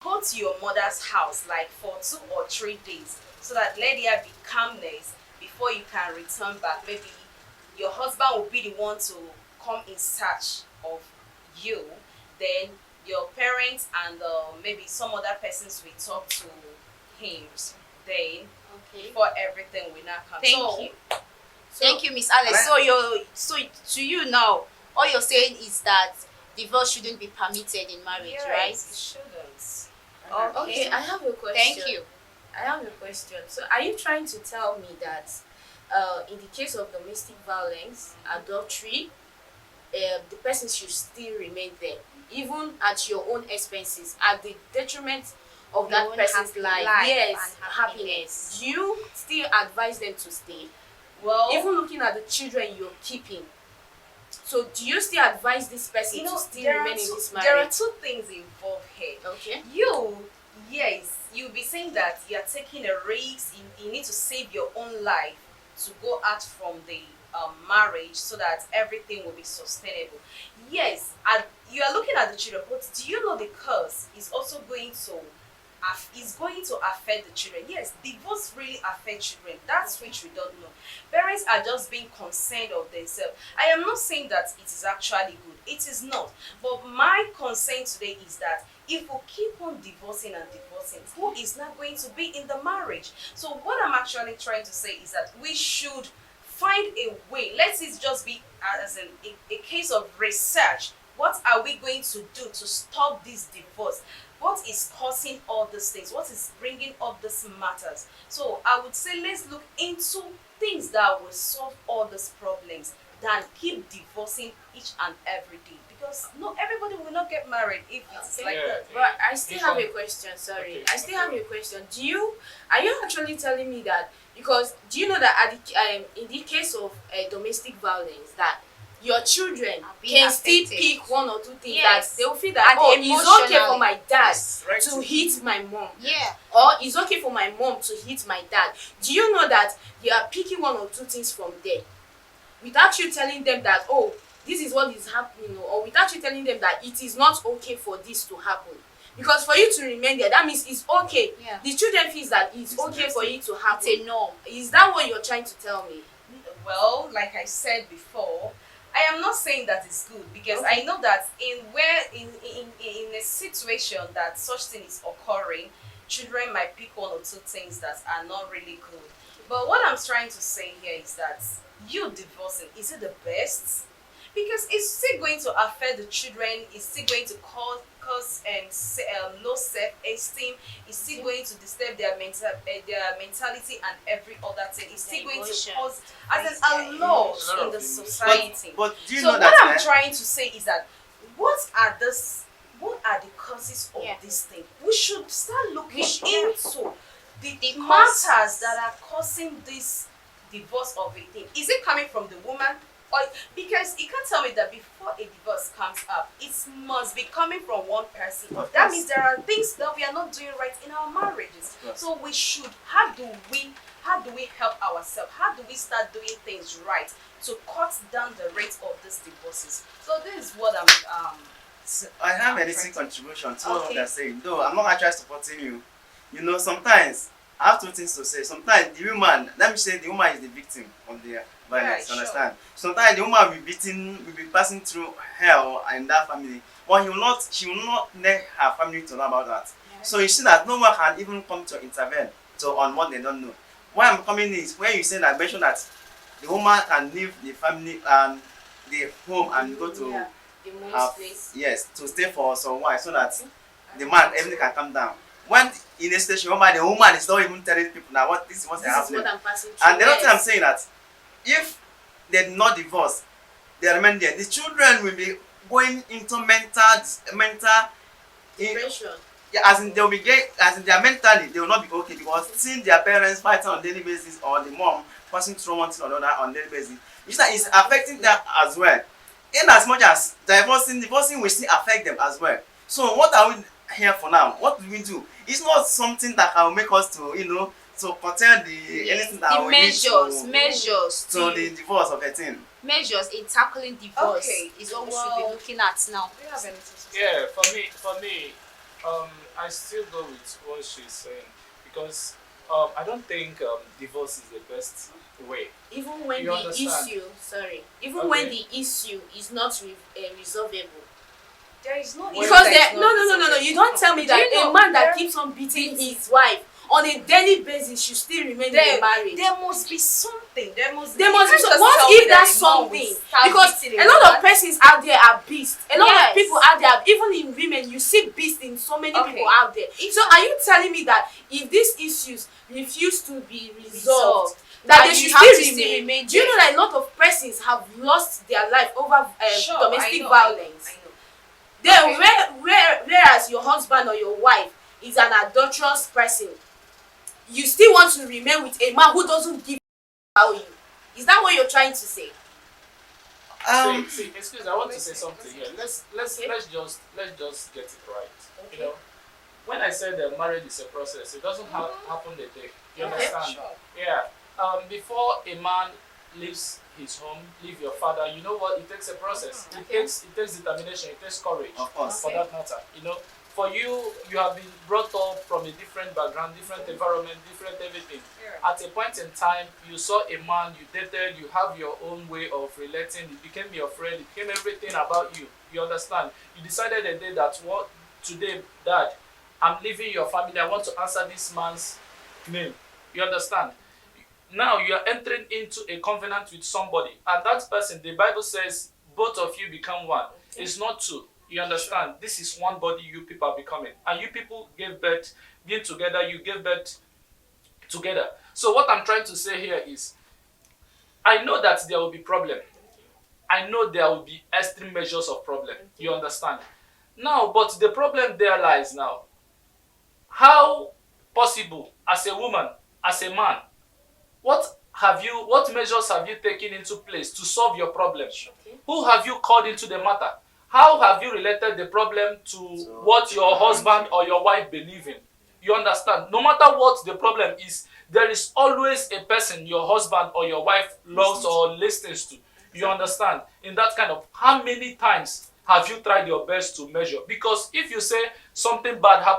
Go to your mother's house like for 2 or 3 days so that let there be calmness before you can return back. Maybe your husband will be the one to come in search of you. Then your parents and maybe some other persons will talk to him. Then Okay. before everything will not come. Thank So, you. so Thank you, Miss Alice. So to you now, all you're saying is that divorce shouldn't be permitted in marriage, yes, right? it shouldn't. Okay, I have a question. Thank you. I have a question. So, are you trying to tell me that, in the case of domestic violence, adultery, the person should still remain there, even at your own expenses, at the detriment of Your that own person's life? life Yes, and happiness. Do you still advise them to stay, Well, even looking at the children you're keeping? So, do you still advise this person you know, to still there are remain in two, this there are marriage? two things involved here. Okay. Yes, you'll be saying that you're taking a risk. You need to save your own life to go out from the marriage so that everything will be sustainable. Yes, and you are looking at the children, but do you know the curse is also going to is going to affect the children? Yes, divorce really affects children. That's which we don't know. Parents are just being concerned of themselves. I am not saying that it is actually good. It is not. But my concern today is that if we keep on divorcing and divorcing, who is not going to be in the marriage? So what I'm actually trying to say is that we should find a way. Let it just be as a case of research. What are we going to do to stop this divorce? What is causing all these things? What is bringing up these matters? So I would say let's look into things that will solve all these problems than keep divorcing each and every day, because no, everybody will not get married if it's like Yeah. that. But I still If have I'm- a question. Sorry, Okay, I still have okay. a question. Are you actually telling me that, because do you know that in the case of domestic violence, that your children Are being can still affected. pick one or two things Yes. that they will feel that, And oh, it's okay for emotionally. my dad Right. to hit my mom, Yeah. or it's okay for my mom to hit my dad. Do you know that you are picking one or two things from there without you telling them that, oh, this is what is happening, or without you telling them that it is not okay for this to happen? Because for you to remain there, that means it's okay. Yeah. The children feels that it's okay for it to It's happen. a norm. Is that what you're trying to tell me? Well, like I said before, I am not saying that it's good, because Okay. I know that in a situation that such thing is occurring, children might pick one or two things that are not really good. But what I'm trying to say here is that you divorcing, is it the best? Because it's still going to affect the children. It's still going to cause low self-esteem. It's still going to disturb their mentality and every other thing. It's still going to Emotions. cause as a loss in the society. But do you So know what that? I'm trying to say is that what are the causes of Yeah. this thing? We should start looking We should. into the The matters causes. that are causing this divorce of a thing. Is it coming from the woman? Or because you can't tell me that before a divorce comes up, it must be coming from one person. Of That course. means there are things that we are not doing right in our marriages. Of course. So we should. How do we help ourselves? How do we start doing things right to cut down the rate of these divorces? So this is what I have a I'm little trying contribution to what Okay. they're saying. Though I'm not actually supporting you. You know, sometimes I have two things to say. Sometimes the woman, let me say, the woman is the victim of the violence. Right, You sure. understand? Sometimes the woman will be passing through hell in that family, but she will not let her family to know about that. So you see that no one can even come to intervene on what they don't know. Why I'm coming is when you say that, mention that the woman can leave the family and the home and go to Yeah, the mom's have, place. yes, to stay for some while so that the man everything can calm down. When in a station whereby the woman is not even telling people that what this is what's This is happening. what I'm passing through. And the other thing I'm Yes. saying that if they did not divorce, they remain there, the children will be going into Depression. yeah, as in they will be as in their mentally they will not be okay, because seeing their parents fighting on a daily basis or the mom passing through one thing or another on a daily basis, it's that it's affecting them as well. In as much as divorcing will still affect them as well. So what are we here for now? What do we do? It's not something that can make us to to curtail the anything that The we need measures to the divorce of a thing. measures in tackling divorce Okay. is what we should be looking at now. Do you have anything to say? Yeah. For me, I still go with what she's saying because I don't think divorce is the best way. Even when You the understand? issue, sorry, even when Okay. the issue is not resolvable. There is no issue Because that there, is no, not no, no, no, no. You don't tell me Do that you know a man that there- keeps on beating his wife on a daily basis should still remain in There, a marriage. there must be something. There must There must be you can't some. just What tell me if that that's a man will something? start Because beating a lot woman. of persons out there are beasts. A lot Yes. of people out there, even in women, you see beasts in so many Okay. people out there. So are you telling me that if these issues refuse to be resolved, that And they you should have still to still remain? remain Do you know there. that a lot of persons have lost their life over Sure, domestic I know, violence? I know. Then Okay. whereas your husband or your wife is an adulterous person, you still want to remain with a man who doesn't give about you. Is that what you're trying to say? See, excuse me, I want to say something here. Okay. Let's just get it right. You know, when I said that marriage is a process, it doesn't happen a day. You Okay. understand? Sure. Yeah. Before a man leaves his home, leave your father, you know what? It takes a process. It takes determination. It takes courage. Of course. For that matter, you know. For you have been brought up from a different background, different environment, different everything. Yeah. At a point in time, you saw a man, you dated, you have your own way of relating, it became your friend, it became everything about you. You understand? You decided a day that today, Dad, I'm leaving your family, I want to answer this man's name. You understand? Now you are entering into a covenant with somebody, and that person, the Bible says, both of you become one. It's not two. You understand? This is one body you people are becoming. And you people gave birth, being together, you gave birth together. So what I'm trying to say here is, I know that there will be problem. I know there will be extreme measures of problem. You understand? Now, but the problem there lies now. How possible, as a woman, as a man, what measures have you taken into place to solve your problem? Okay. Who have you called into the matter? How have you related the problem to what your husband or your wife believe in? You understand? No matter what the problem is, there is always a person your husband or your wife loves or listens to. You understand? In that kind of, how many times have you tried your best to measure? Because if you say something bad happens,